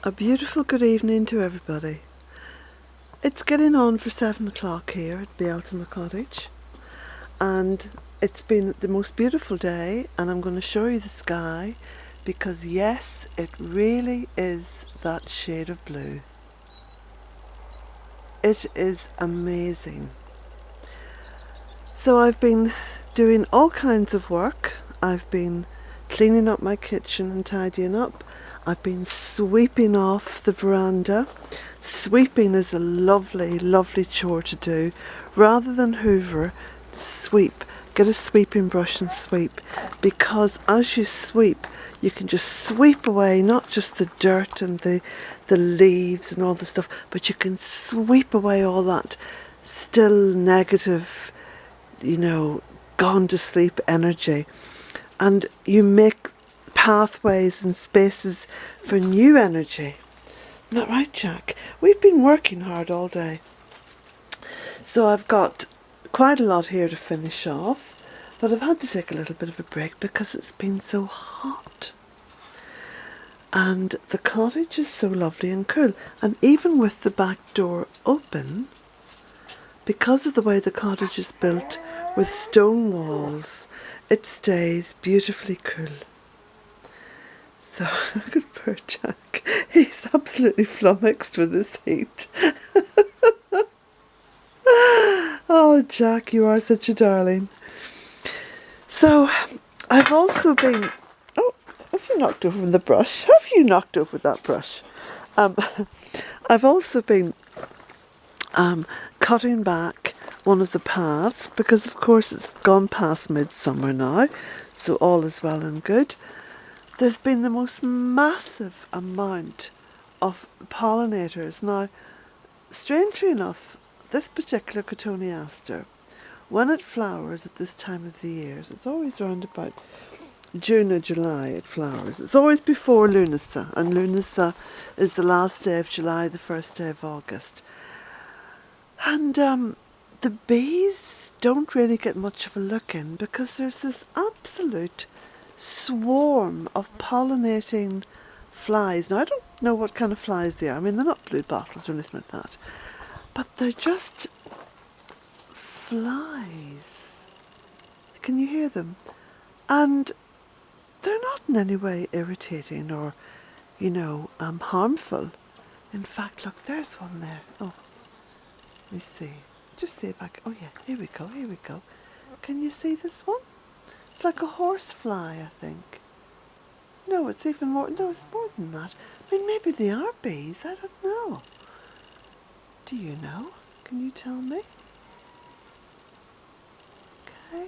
A beautiful good evening to everybody. It's getting on for 7 o'clock here at Bealtaine Cottage, and it's been the most beautiful day, and I'm going to show you the sky because yes, it really is that shade of blue. It is amazing. So I've been doing all kinds of work. I've been cleaning up my kitchen and tidying up. I've been sweeping off the veranda. Sweeping is a lovely, lovely chore to do. Rather than hoover, sweep. Get a sweeping brush and sweep, because as you sweep, you can just sweep away not just the dirt and the leaves and all the stuff, but you can sweep away all that still negative, gone to sleep energy. And you make pathways and spaces for new energy. Isn't that right, Jack? We've been working hard all day. So I've got quite a lot here to finish off, but I've had to take a little bit of a break because it's been so hot. And the cottage is so lovely and cool. And even with the back door open, because of the way the cottage is built with stone walls, it stays beautifully cool. So, look at poor Jack. He's absolutely flummoxed with this heat. Oh, Jack, you are such a darling. So, I've also been... Oh, have you knocked over the brush? Have you knocked over that brush? I've also been cutting back one of the paths because, of course, it's gone past midsummer now, so all is well and good. There's been the most massive amount of pollinators. Now, strangely enough, this particular cotoneaster, when it flowers at this time of the year, it's always around about June or July it flowers. It's always before Lunasa, and Lunasa is the last day of July, the first day of August. And the bees don't really get much of a look in because there's this absolute swarm of pollinating flies. Now, I don't know what kind of flies they are. I mean, they're not blue bottles or anything like that, but they're just flies. Can you hear them? And they're not in any way irritating or, harmful. In fact, look, there's one there. Oh, let me see. Just see if I can. Oh yeah, here we go, here we go. Can you see this one? It's like a horsefly, I think. No, it's even more. No, it's more than that. I mean, maybe they are bees. I don't know. Do you know? Can you tell me? Okay.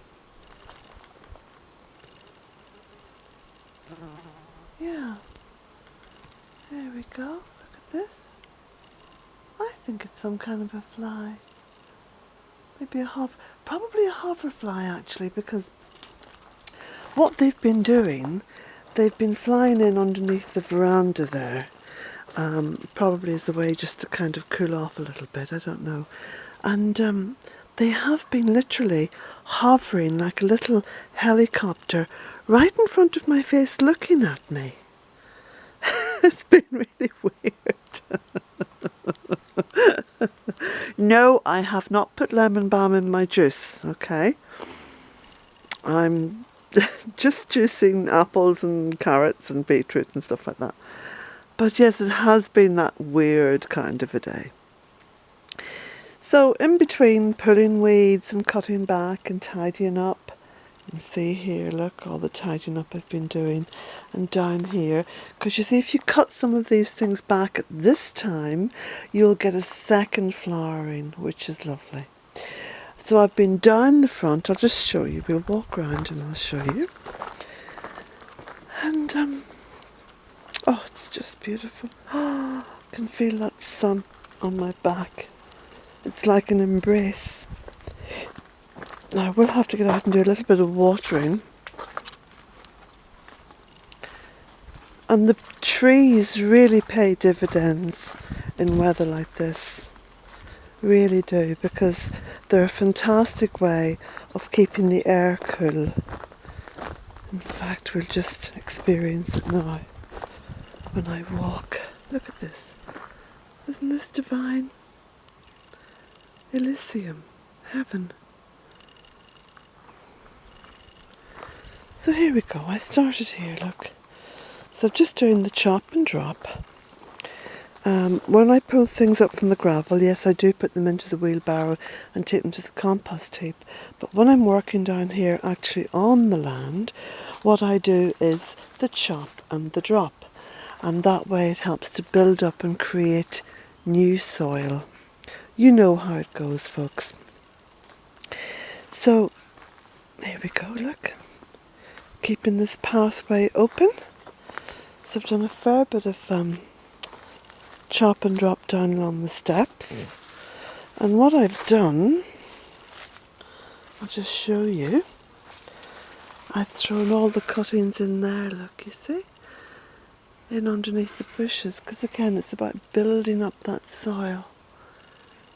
Yeah. There we go. Look at this. I think it's some kind of a fly. Maybe probably a hoverfly actually, because what they've been doing, they've been flying in underneath the veranda there, probably as a way just to kind of cool off a little bit, I don't know. And they have been literally hovering like a little helicopter right in front of my face looking at me. It's been really weird. No, I have not put lemon balm in my juice, okay? I'm just juicing apples and carrots and beetroot and stuff like that. But yes, it has been that weird kind of a day. So in between pulling weeds and cutting back and tidying up, you can see here, look, all the tidying up I've been doing, and down here, because you see, if you cut some of these things back at this time, you'll get a second flowering, which is lovely. So I've been down the front. I'll just show you. We'll walk around and I'll show you. And oh, it's just beautiful. Oh, I can feel that sun on my back. It's like an embrace. Now I will have to get out and do a little bit of watering. And the trees really pay dividends in weather like this. Really do, because they're a fantastic way of keeping the air cool. In fact, we'll just experience it now when I walk. Look at this. Isn't this divine? Elysium. Heaven. So here we go. I started here, look. So just doing the chop and drop. When I pull things up from the gravel, yes, I do put them into the wheelbarrow and take them to the compost heap. But when I'm working down here, actually on the land, what I do is the chop and the drop. And that way it helps to build up and create new soil. You know how it goes, folks. So, here we go, look. Keeping this pathway open. So I've done a fair bit of chop and drop down along the steps. And what I've done, I'll just show you. I've thrown all the cuttings in there, look, you see? In underneath the bushes, because again it's about building up that soil.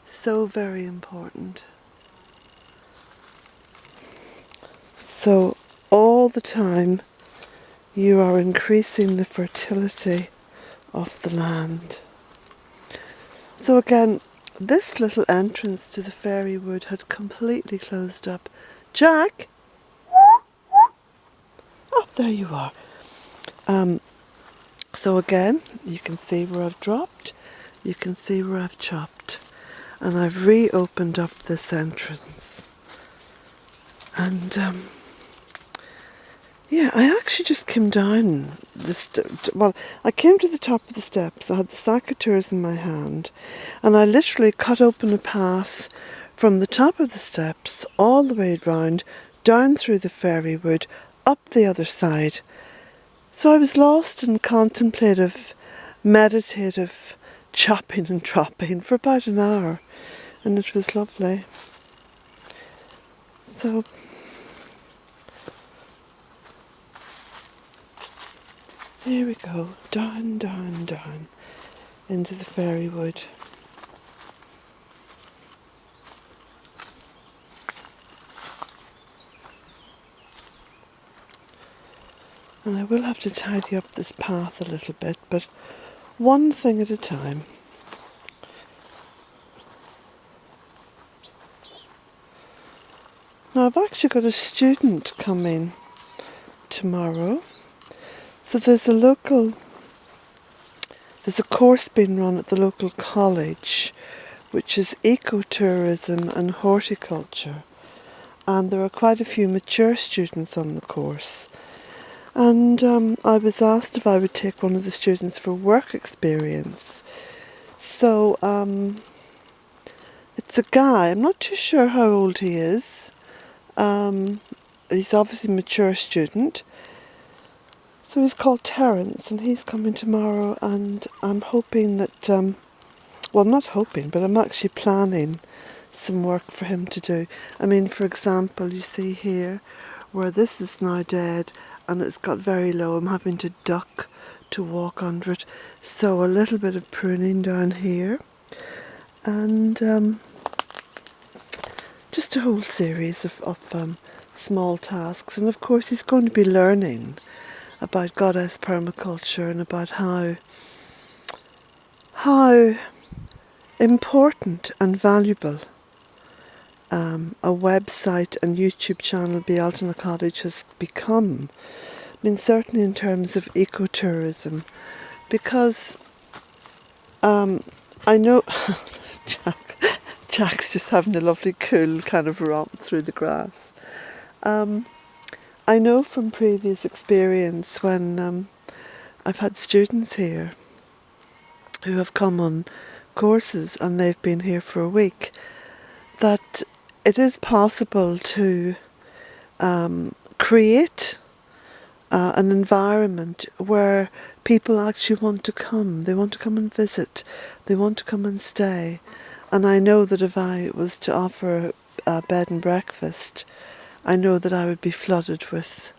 So very important. So all the time you are increasing the fertility of the land. So again, this little entrance to the fairy wood had completely closed up. Jack! Oh, there you are. So again, you can see where I've dropped, you can see where I've chopped, and I've reopened up this entrance. And yeah, I actually just came down I came to the top of the steps. I had the secateurs in my hand, and I literally cut open a path from the top of the steps all the way round, down through the fairy wood, up the other side. So I was lost in contemplative, meditative chopping and dropping for about an hour, and it was lovely. So here we go, down, down, down into the fairy wood. And I will have to tidy up this path a little bit, but one thing at a time. Now I've actually got a student coming tomorrow. So there's a course being run at the local college, which is ecotourism and horticulture. And there are quite a few mature students on the course. And I was asked if I would take one of the students for work experience. So it's a guy, I'm not too sure how old he is. He's obviously a mature student. So he's called Terence, and he's coming tomorrow, and I'm hoping that, well, I'm not hoping, but I'm actually planning some work for him to do. I mean, for example, you see here where this is now dead and it's got very low. I'm having to duck to walk under it. So a little bit of pruning down here, and just a whole series of small tasks. And of course he's going to be learning about Goddess Permaculture and about how important and valuable a website and YouTube channel, Bealtaine Cottage, has become. I mean, certainly in terms of ecotourism, because I know Jack's just having a lovely cool kind of romp through the grass. I know from previous experience when I've had students here who have come on courses and they've been here for a week, that it is possible to create an environment where people actually want to come. They want to come and visit. They want to come and stay. And I know that if I was to offer a bed and breakfast, I know that I would be flooded with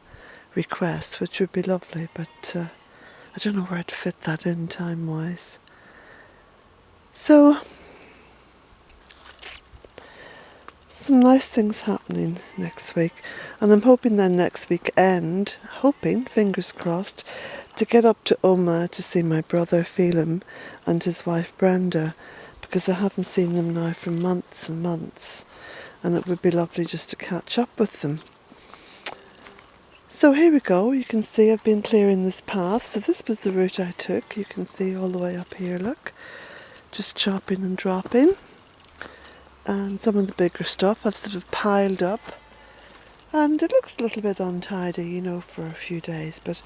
requests, which would be lovely, but I don't know where to fit that in time-wise. some nice things happening next week, and I'm hoping then next weekend, fingers crossed, to get up to Oma to see my brother Phelim and his wife Brenda, because I haven't seen them now for months and months, and it would be lovely just to catch up with them. So here we go, you can see I've been clearing this path. So this was the route I took, you can see all the way up here, look, just chopping and dropping. And some of the bigger stuff I've sort of piled up, and it looks a little bit untidy, you know, for a few days, but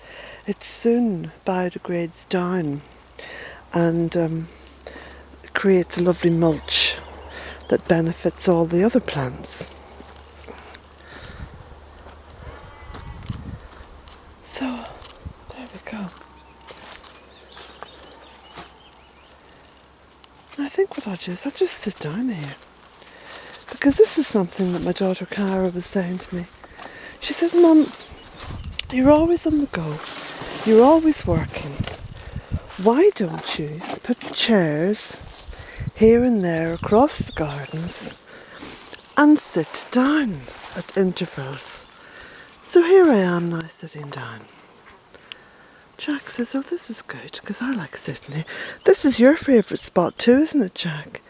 it soon biodegrades down and creates a lovely mulch that benefits all the other plants. So there we go. I think what I'll do is I'll just sit down here, because this is something that my daughter Cara was saying to me. She said, Mum, you're always on the go. You're always working. Why don't you put chairs here and there across the gardens and sit down at intervals? So here I am now sitting down. Jack says, oh, this is good, because I like sitting here. This is your favourite spot too, isn't it, Jack?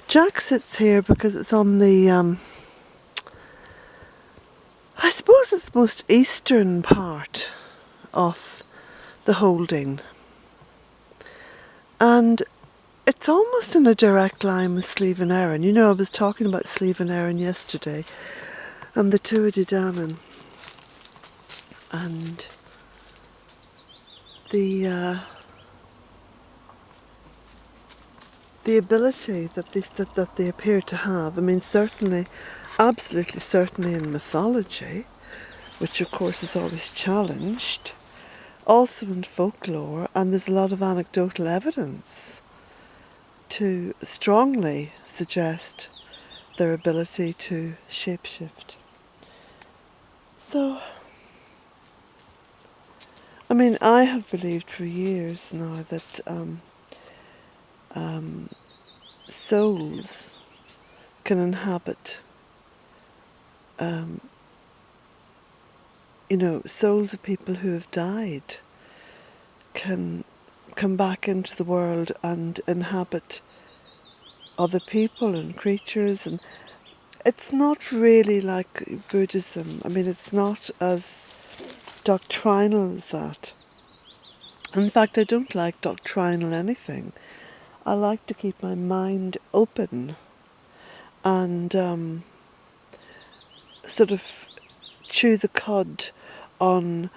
Jack sits here because it's on the, I suppose it's the most eastern part of the holding. And it's almost in a direct line with Slieve and Erin. You know, I was talking about Slieve and Erin yesterday, and the Tuatha De Danann. And the ability that they appear to have. I mean, certainly, absolutely certainly in mythology, which of course is always challenged, also in folklore, and there's a lot of anecdotal evidence to strongly suggest their ability to shapeshift. So, I mean, I have believed for years now that souls can inhabit, you know, souls of people who have died can come back into the world and inhabit other people and creatures, and it's not really like Buddhism. I mean, it's not as doctrinal as that. In fact, I don't like doctrinal anything. I like to keep my mind open and sort of chew the cud on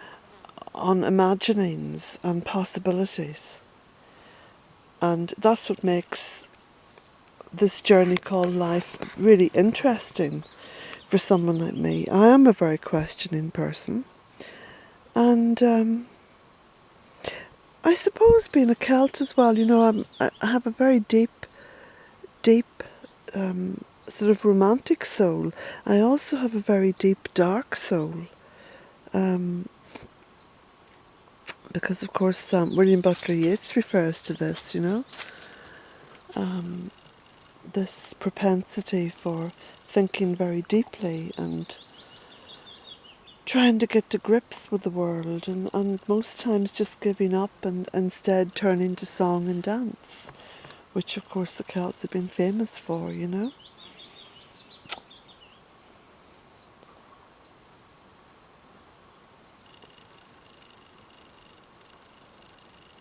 imaginings and possibilities. And that's what makes this journey called life really interesting for someone like me. I am a very questioning person, and I suppose being a Celt as well, you know, I have a very deep sort of romantic soul. I also have a very deep dark soul, because of course William Butler Yeats refers to this, you know, this propensity for thinking very deeply and trying to get to grips with the world, and most times just giving up and instead turning to song and dance, which of course the Celts have been famous for, you know.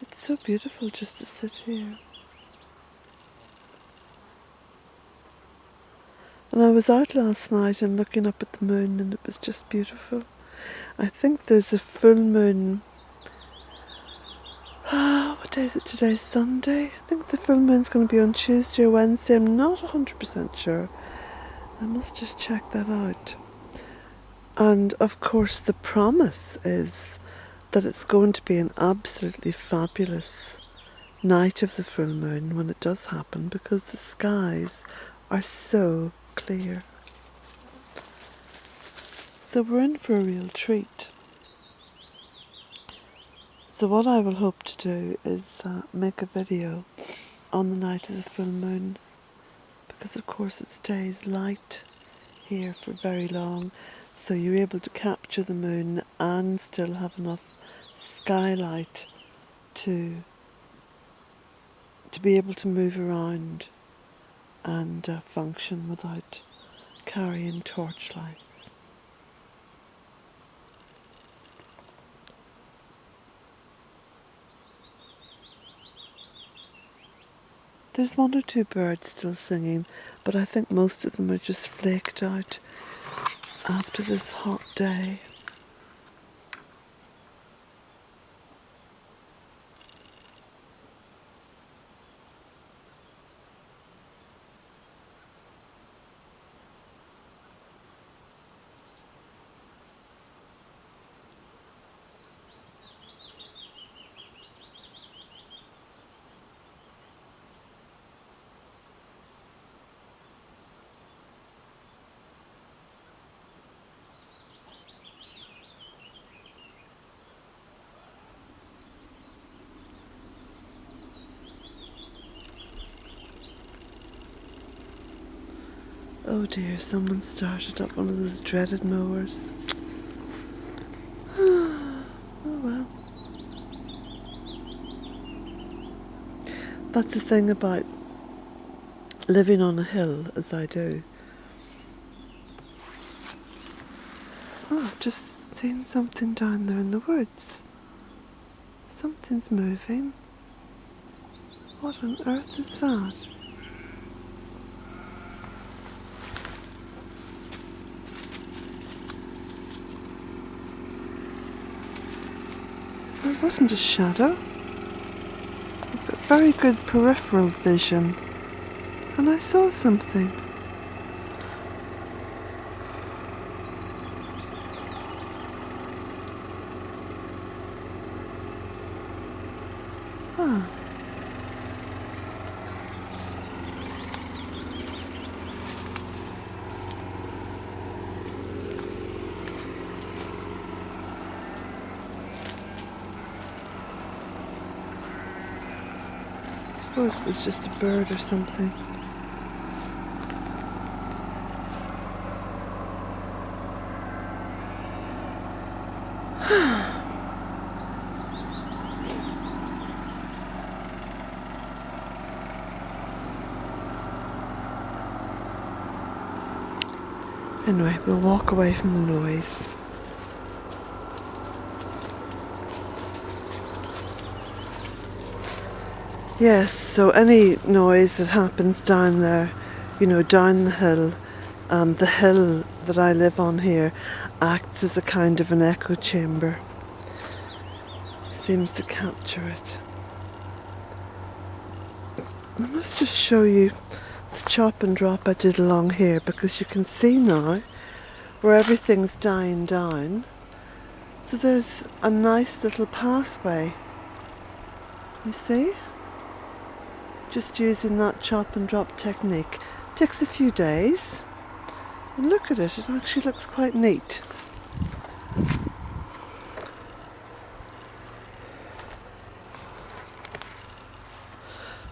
It's so beautiful just to sit here. And I was out last night and looking up at the moon, and it was just beautiful. I think there's a full moon. What day is it today? Sunday? I think the full moon's going to be on Tuesday or Wednesday. I'm not 100% sure. I must just check that out. And of course the promise is that it's going to be an absolutely fabulous night of the full moon when it does happen, because the skies are so clear. So we're in for a real treat. So what I will hope to do is make a video on the night of the full moon, because of course it stays light here for very long, so you're able to capture the moon and still have enough skylight to be able to move around and function without carrying torchlights. There's one or two birds still singing, but I think most of them are just flaked out after this hot day. Oh dear, someone started up one of those dreaded mowers. Oh well. That's the thing about living on a hill, as I do. Oh, I've just seen something down there in the woods. Something's moving. What on earth is that? It wasn't a shadow. I've got very good peripheral vision, and I saw something. Ah. I suppose it was just a bird or something. Anyway, we'll walk away from the noise. Yes, so any noise that happens down there, you know, down the hill that I live on here acts as a kind of an echo chamber. Seems to capture it. I must just show you the chop and drop I did along here, because you can see now where everything's dying down. So there's a nice little pathway. You see? Just using that chop and drop technique. Takes a few days. And look at it, it actually looks quite neat.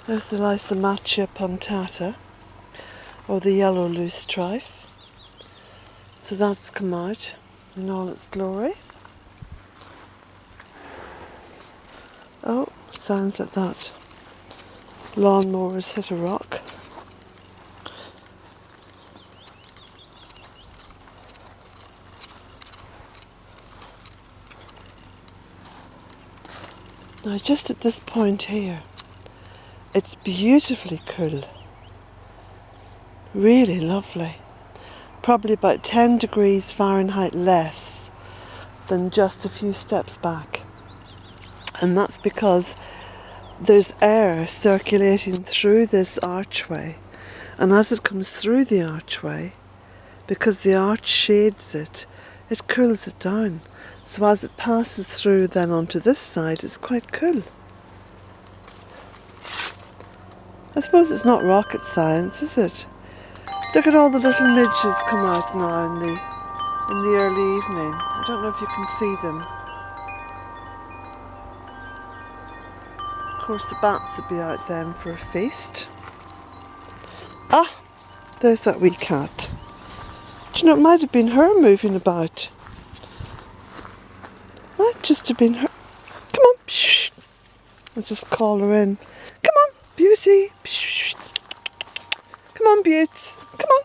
There's the Lysimachia punctata, or the yellow loosestrife. So that's come out in all its glory. Oh, sounds like that lawnmower's hit a rock. Now just at this point here, it's beautifully cool. Really lovely. Probably about 10 degrees Fahrenheit less than just a few steps back. And that's because there's air circulating through this archway, and as it comes through the archway, because the arch shades it, it cools it down. So as it passes through then onto this side, it's quite cool. I suppose it's not rocket science, is it? Look at all the little midges come out now in the early evening. I don't know if you can see them. Of course the bats will be out then for a feast. Ah, there's that wee cat. Do you know, it might have been her moving about. Might just have been her. Come on. Shh. I'll just call her in. Come on, Beauty. Shh. Come on, Beauts. Come on.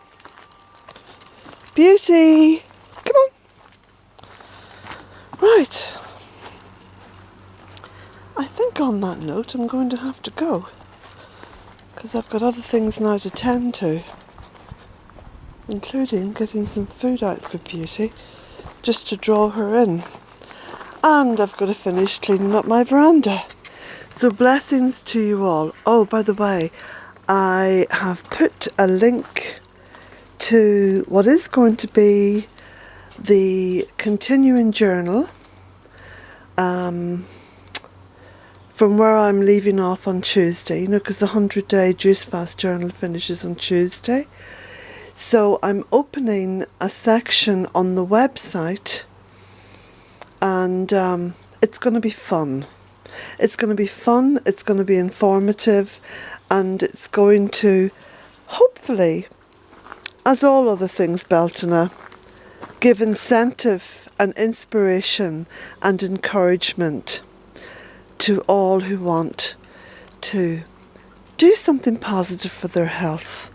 Beauty. Come on. Right. I think on that note I'm going to have to go, because I've got other things now to tend to, including getting some food out for Beauty, just to draw her in. And I've got to finish cleaning up my veranda. So blessings to you all. Oh, by the way, I have put a link to what is going to be the continuing journal from where I'm leaving off on Tuesday, you know, because the 100-day juice fast journal finishes on Tuesday. So I'm opening a section on the website, and it's going to be fun. It's going to be fun, it's going to be informative, and it's going to, hopefully, as all other things Bealtaine, give incentive and inspiration and encouragement to all who want to do something positive for their health.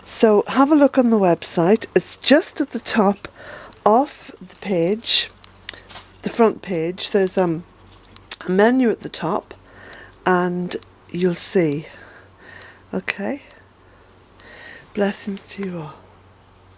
So have a look on the website. It's just at the top of the page, the front page. There's a menu at the top, and you'll see. Okay? Blessings to you all.